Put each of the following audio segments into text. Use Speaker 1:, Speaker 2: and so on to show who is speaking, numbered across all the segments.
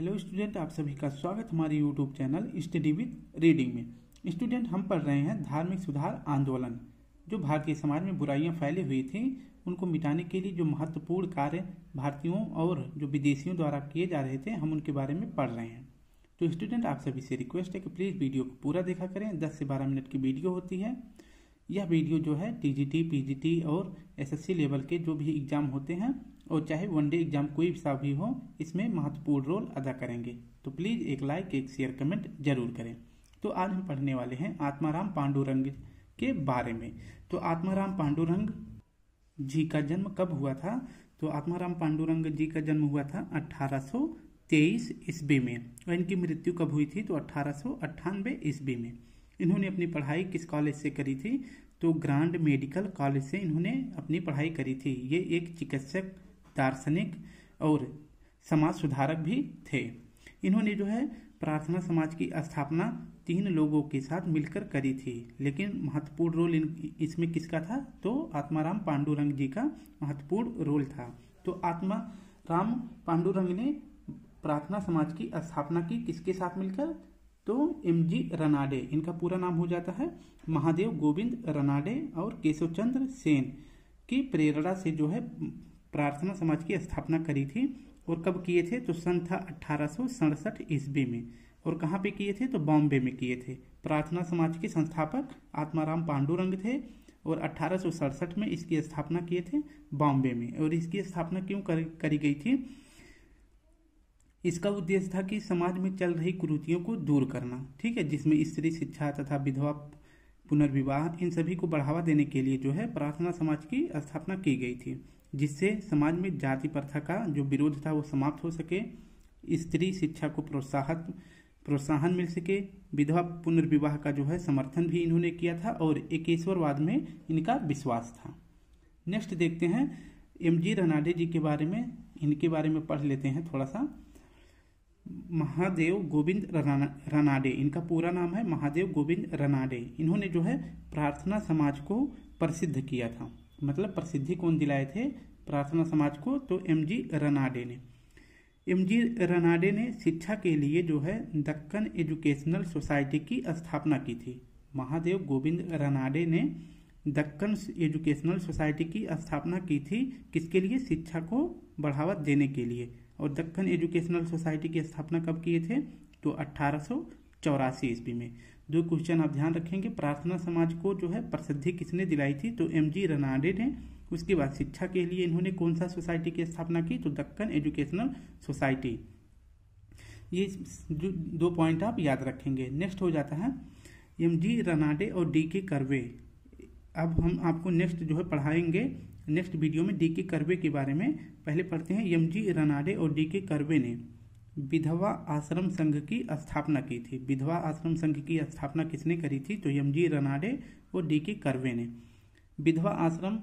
Speaker 1: Hello student, आप सभी का स्वागत हमारे YouTube channel study with reading में। स्टूडेंट, हम पढ़ रहे हैं धार्मिक सुधार आंदोलन। जो भारतीय समाज में बुराइयां फैली हुई थी उनको मिटाने के लिए जो महत्वपूर्ण कार्य भारतीयों और जो विदेशियों द्वारा किए जा रहे थे, हम उनके बारे में पढ़ रहे हैं। तो स्टूडेंट, आप सभी से रिक्वेस्ट है कि प्लीज़ वीडियो को पूरा देखा करें। 10 से 12 मिनट की वीडियो होती है। यह वीडियो जो है टीजीटी, पीजीटी और एसएससी लेवल के जो भी एग्जाम होते हैं और चाहे वनडे एग्जाम कोई सा भी हो, इसमें महत्वपूर्ण रोल अदा करेंगे। तो प्लीज़ एक लाइक, एक शेयर, कमेंट जरूर करें। तो आज हम पढ़ने वाले हैं आत्माराम पांडुरंग के बारे में। तो आत्माराम पांडुरंग जी का जन्म कब हुआ था? तो आत्माराम पांडुरंग जी का जन्म हुआ था 1823 ईस्वी में और इनकी मृत्यु कब हुई थी? तो 1898 ईस्वी में। इन्होंने अपनी पढ़ाई किस कॉलेज से करी थी? तो ग्रांड मेडिकल कॉलेज से इन्होंने अपनी पढ़ाई करी थी। ये एक चिकित्सक, दार्शनिक और समाज सुधारक भी थे। इन्होंने जो है प्रार्थना समाज की स्थापना 3 लोगों के साथ मिलकर करी थी, लेकिन महत्वपूर्ण रोल इसमें किसका था? तो आत्माराम पांडुरंग जी का महत्वपूर्ण रोल था। तो आत्माराम पांडुरंग ने प्रार्थना समाज की स्थापना की किसके साथ मिलकर? तो एमजी रनाडे, इनका पूरा नाम हो जाता है महादेव गोविंद रनाडे, और केशव चंद्र सेन की प्रेरणा से जो है प्रार्थना समाज की स्थापना करी थी। और कब किए थे? तो सन था 1867 ईस्वी में। और कहाँ पे किए थे? तो बॉम्बे में किए थे। प्रार्थना समाज के संस्थापक आत्माराम पांडुरंग थे और 1867 में इसकी स्थापना किए थे बॉम्बे में। और इसकी स्थापना क्यों करी गई थी? इसका उद्देश्य था कि समाज में चल रही कुरीतियों को दूर करना, ठीक है, जिसमें स्त्री शिक्षा तथा विधवा पुनर्विवाह, इन सभी को बढ़ावा देने के लिए जो है प्रार्थना समाज की स्थापना की गई थी, जिससे समाज में जाति प्रथा का जो विरोध था वो समाप्त हो सके, स्त्री शिक्षा को प्रोत्साहन मिल सके, विधवा पुनर्विवाह का जो है समर्थन भी इन्होंने किया था और एकेश्वरवाद में इनका विश्वास था। नेक्स्ट देखते हैं एमजी रनाडे जी के बारे में। इनके बारे में पढ़ लेते हैं थोड़ा सा। महादेव गोविंद रनाडे, इनका पूरा नाम है महादेव गोविंद रनाडे। इन्होंने जो है प्रार्थना समाज को प्रसिद्ध किया था। मतलब प्रसिद्धि कौन दिलाए थे प्रार्थना समाज को? तो एमजी रनाडे ने। एमजी रनाडे ने शिक्षा के लिए जो है दक्कन एजुकेशनल सोसाइटी की स्थापना की थी। महादेव गोविंद रनाडे ने दक्कन एजुकेशनल सोसाइटी की स्थापना की थी किसके लिए? शिक्षा को बढ़ावा देने के लिए। और दक्कन एजुकेशनल सोसाइटी की स्थापना कब किए थे? तो 1884 ईस्वी में। 2 क्वेश्चन आप ध्यान रखेंगे। प्रार्थना समाज को जो है प्रसिद्धि किसने दिलाई थी? तो एमजी रनाडे ने। उसके बाद शिक्षा के लिए इन्होंने कौन सा सोसाइटी की स्थापना की? तो दक्कन एजुकेशनल सोसाइटी। ये 2 पॉइंट आप याद रखेंगे। नेक्स्ट हो जाता है एमजी रनाडे और डीके कर्वे। अब हम आपको नेक्स्ट जो है पढ़ाएंगे नेक्स्ट वीडियो में डीके कर्वे के बारे में। पहले पढ़ते हैं एमजी रनाडे और डीके कर्वे ने विधवा आश्रम संघ की स्थापना की थी। विधवा आश्रम संघ की स्थापना किसने करी थी? तो एमजी रनाडे और डीके कर्वे ने। विधवा आश्रम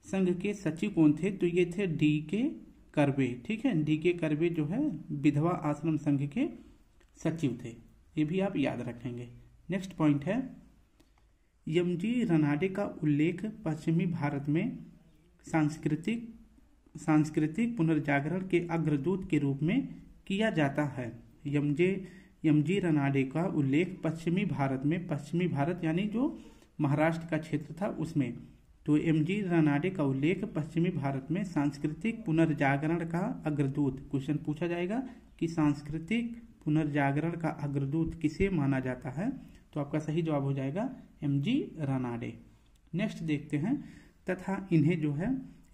Speaker 1: संघ के सचिव कौन थे? तो ये थे डीके कर्वे, ठीक है। डीके कर्वे जो है विधवा आश्रम संघ के सचिव थे। ये भी आप याद रखेंगे। नेक्स्ट पॉइंट है एमजी रनाडे का उल्लेख पश्चिमी भारत में सांस्कृतिक पुनर्जागरण के अग्रदूत के रूप में किया जाता है। एमजी रनाडे का उल्लेख पश्चिमी भारत यानी जो महाराष्ट्र का क्षेत्र था उसमें। तो एमजी रनाडे का उल्लेख पश्चिमी भारत में सांस्कृतिक पुनर्जागरण का अग्रदूत। क्वेश्चन पूछा जाएगा कि सांस्कृतिक पुनर्जागरण का अग्रदूत किसे माना जाता है? तो आपका सही जवाब हो जाएगा एमजी रनाडे। नेक्स्ट देखते हैं। तथा इन्हें जो है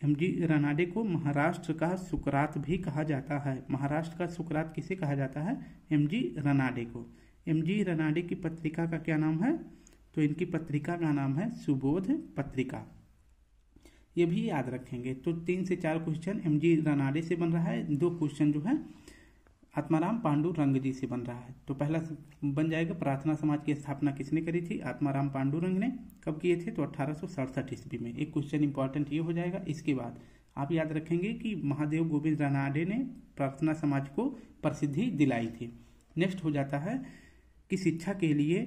Speaker 1: एमजी रनाडे को महाराष्ट्र का सुकरात भी कहा जाता है। महाराष्ट्र का सुकरात किसे कहा जाता है? एमजी रनाडे को। एमजी रनाडे की पत्रिका का क्या नाम है? तो इनकी पत्रिका का नाम है सुबोध पत्रिका। ये भी याद रखेंगे। तो 3 से 4 क्वेश्चन एमजी रनाडे से बन रहा है। 2 क्वेश्चन जो है आत्माराम पांडुरंग जी से बन रहा है। तो पहला बन जाएगा प्रार्थना समाज की स्थापना किसने करी थी? आत्माराम पांडुरंग ने। कब किए थे? तो 1867 ईस्वी में। एक क्वेश्चन इंपॉर्टेंट ये हो जाएगा। इसके बाद आप याद रखेंगे कि महादेव गोविंद रनाडे ने प्रार्थना समाज को प्रसिद्धि दिलाई थी। नेक्स्ट हो जाता है कि शिक्षा के लिए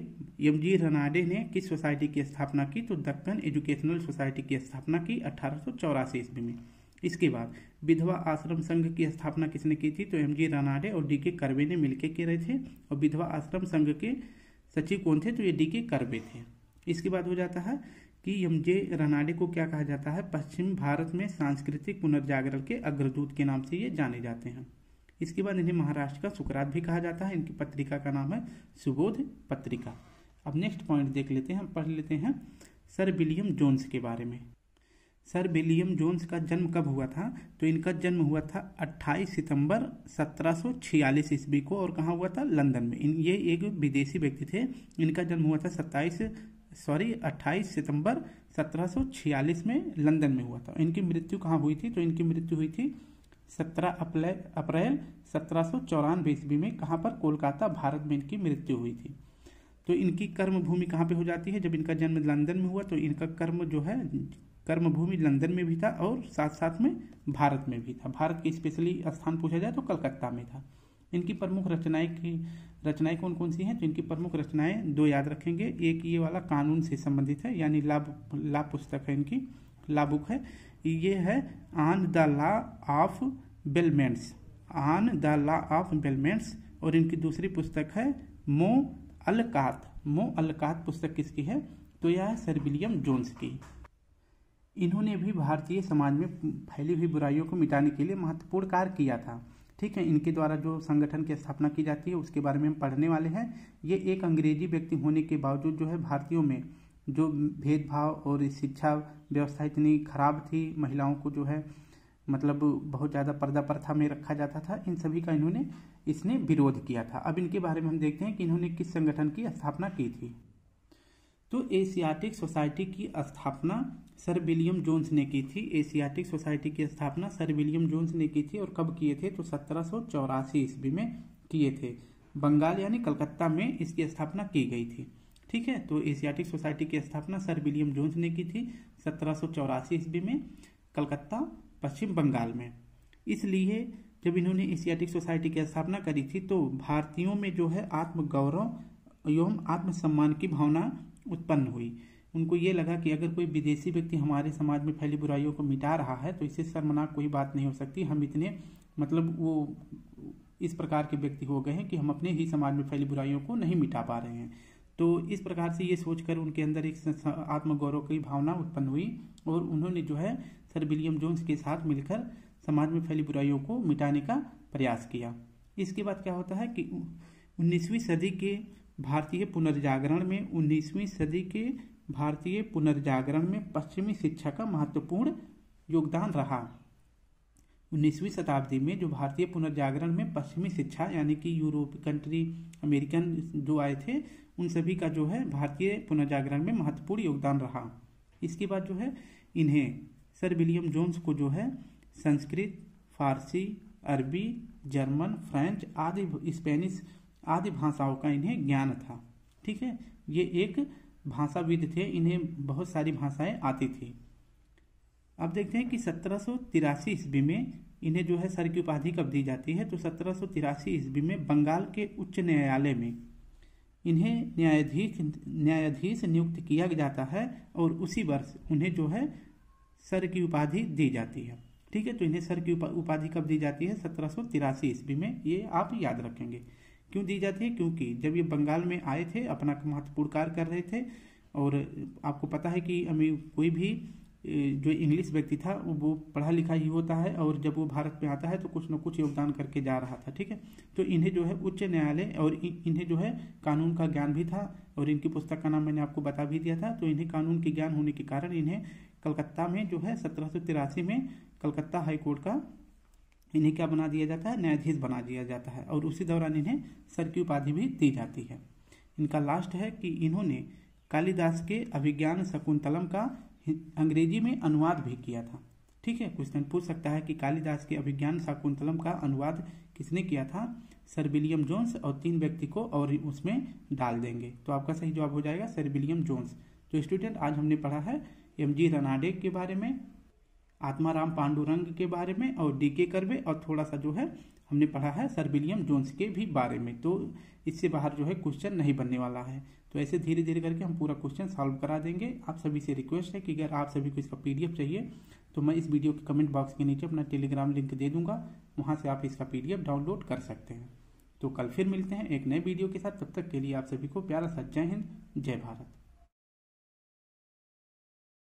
Speaker 1: एमजी रनाडे ने किस सोसाइटी की स्थापना की? तो दक्कन एजुकेशनल सोसाइटी की स्थापना की 1884 ईस्वी में। इसके बाद विधवा आश्रम संघ की स्थापना किसने की थी? तो एमजी रनाडे और डीके कर्वे ने मिलकर के रहे थे। और विधवा आश्रम संघ के सचिव कौन थे? तो ये डीके कर्वे थे। इसके बाद हो जाता है कि एमजे रनाडे को क्या कहा जाता है? पश्चिम भारत में सांस्कृतिक पुनर्जागरण के अग्रदूत के नाम से ये जाने जाते हैं। इसके बाद इन्हें महाराष्ट्र का सुकरात भी कहा जाता है। इनकी पत्रिका का नाम है सुबोध पत्रिका। अब नेक्स्ट पॉइंट देख लेते हैं, हम पढ़ लेते हैं सर विलियम जोन्स के बारे में। सर विलियम जोन्स का जन्म कब हुआ था? तो इनका जन्म हुआ था 28 सितंबर 1746 ईस्वी को। और कहाँ हुआ था? लंदन में। ये एक विदेशी व्यक्ति थे। इनका जन्म हुआ था 28 सितंबर 1746 में लंदन में हुआ था। इनकी मृत्यु कहाँ हुई थी? तो इनकी मृत्यु हुई थी 17 अप्रैल 1794 ईस्वी में। कहाँ पर? कोलकाता, भारत में इनकी मृत्यु हुई थी। तो इनकी कर्म भूमि कहाँ पे हो जाती है? जब इनका जन्म लंदन में हुआ तो इनका कर्म जो है कर्म भूमि लंदन में भी था और साथ साथ में भारत में भी था। भारत के स्पेशली स्थान पूछा जाए तो कलकत्ता में था। इनकी प्रमुख रचनाएं कौन कौन सी हैं? तो इनकी प्रमुख रचनाएं दो याद रखेंगे। एक ये वाला कानून से संबंधित है, यानी लॉ पुस्तक है, इनकी लॉ बुक है। ये है on the law of bailments, on the law of bailments. और इनकी दूसरी पुस्तक है मो अलकात पुस्तक किसकी है? तो यह है सर विलियम जोन्स की। इन्होंने भी भारतीय समाज में फैली हुई बुराइयों को मिटाने के लिए महत्वपूर्ण कार्य किया था। ठीक है, इनके द्वारा जो संगठन की स्थापना की जाती है उसके बारे में हम पढ़ने वाले हैं। ये एक अंग्रेजी व्यक्ति होने के बावजूद जो है भारतीयों में जो भेदभाव और शिक्षा व्यवस्था इतनी खराब थी, महिलाओं को जो है मतलब बहुत ज़्यादा पर्दा प्रथा में रखा जाता था, इन सभी का इसने विरोध किया था। अब इनके बारे में हम देखते हैं कि इन्होंने किस संगठन की स्थापना की थी। तो एशियाटिक सोसाइटी की स्थापना सर विलियम जोन्स ने की थी। एशियाटिक सोसाइटी की स्थापना सर विलियम जोन्स ने की थी। और कब किए थे? तो 1784 ईस्वी में किए थे। बंगाल यानी कलकत्ता में इसकी स्थापना की गई थी। ठीक है, तो एशियाटिक सोसाइटी की स्थापना सर विलियम जोन्स ने की थी 1784 ईस्वी में, कलकत्ता, पश्चिम बंगाल में। इसलिए जब इन्होंने एशियाटिक सोसाइटी की स्थापना करी थी तो भारतीयों में जो है आत्मगौरव एवं आत्मसम्मान की भावना उत्पन्न हुई। उनको ये लगा कि अगर कोई विदेशी व्यक्ति हमारे समाज में फैली बुराइयों को मिटा रहा है तो इससे शर्मनाक कोई बात नहीं हो सकती। हम इतने वो इस प्रकार के व्यक्ति हो गए हैं कि हम अपने ही समाज में फैली बुराइयों को नहीं मिटा पा रहे हैं। तो इस प्रकार से ये सोचकर उनके अंदर एक आत्मगौरव की भावना उत्पन्न हुई और उन्होंने जो है सर विलियम जोन्स के साथ मिलकर समाज में फैली बुराइयों को मिटाने का प्रयास किया। इसके बाद क्या होता है कि 19वीं सदी के भारतीय पुनर्जागरण में पश्चिमी शिक्षा का महत्वपूर्ण योगदान रहा। 19वीं शताब्दी में जो भारतीय पुनर्जागरण में पश्चिमी शिक्षा यानी कि यूरोपीय कंट्री, अमेरिकन जो आए थे, उन सभी का जो है भारतीय पुनर्जागरण में महत्वपूर्ण योगदान रहा। इसके बाद जो है इन्हें सर विलियम जोन्स को जो है संस्कृत, फारसी, अरबी, जर्मन, फ्रेंच आदि स्पेनिश आदि भाषाओं का इन्हें ज्ञान था। ठीक है, ये एक भाषाविद थे, इन्हें बहुत सारी भाषाएं आती थी। अब देखते हैं कि 1783 ईस्वी में इन्हें जो है सर की उपाधि कब दी जाती है? तो 1783 ईस्वी में बंगाल के उच्च न्यायालय में इन्हें न्यायाधीश नियुक्त किया जाता है और उसी वर्ष उन्हें जो है सर की उपाधि दी जाती है। ठीक है, तो इन्हें सर की उपाधि कब दी जाती है? 1783 ईस्वी में। ये आप याद रखेंगे। क्यों दी जाती है? क्योंकि जब ये बंगाल में आए थे, अपना महत्वपूर्ण कार्य कर रहे थे और आपको पता है कि कोई भी जो इंग्लिश व्यक्ति था वो पढ़ा लिखा ही होता है और जब वो भारत में आता है तो कुछ न कुछ योगदान करके जा रहा था। ठीक है, तो इन्हें जो है उच्च न्यायालय और इन्हें जो है कानून का ज्ञान भी था और इनकी पुस्तक का नाम मैंने आपको बता भी दिया था। तो इन्हें कानून के ज्ञान होने के कारण इन्हें कलकत्ता में जो है 1783 में कलकत्ता हाईकोर्ट का इन्हें क्या बना दिया जाता है? न्यायाधीश बना दिया जाता है और उसी दौरान इन्हें सर की उपाधि भी दी जाती है। इनका लास्ट है कि इन्होंने कालिदास के अभिज्ञान शकुंतलम का अंग्रेजी में अनुवाद भी किया था। ठीक है, क्वेश्चन पूछ सकता है कि कालिदास के अभिज्ञान शकुंतलम का अनुवाद किसने किया था? सर विलियम जोन्स और 3 व्यक्ति को और उसमें डाल देंगे तो आपका सही जवाब हो जाएगा सर विलियम जोन्स। तो स्टूडेंट आज हमने पढ़ा है एमजी रनाडे के बारे में, आत्माराम पांडुरंग के बारे में और डीके कर्वे और थोड़ा सा जो है हमने पढ़ा है सर विलियम जोन्स के भी बारे में। तो इससे बाहर जो है क्वेश्चन नहीं बनने वाला है। तो ऐसे धीरे धीरे करके हम पूरा क्वेश्चन सॉल्व करा देंगे। आप सभी से रिक्वेस्ट है कि अगर आप सभी को इसका PDF चाहिए तो मैं इस वीडियो के कमेंट बॉक्स के नीचे अपना टेलीग्राम लिंक दे दूंगा, वहाँ से आप इसका PDF डाउनलोड कर सकते हैं। तो कल फिर मिलते हैं एक नए वीडियो के साथ। तब तक के लिए आप सभी को प्यारा सा जय हिंद, जय भारत।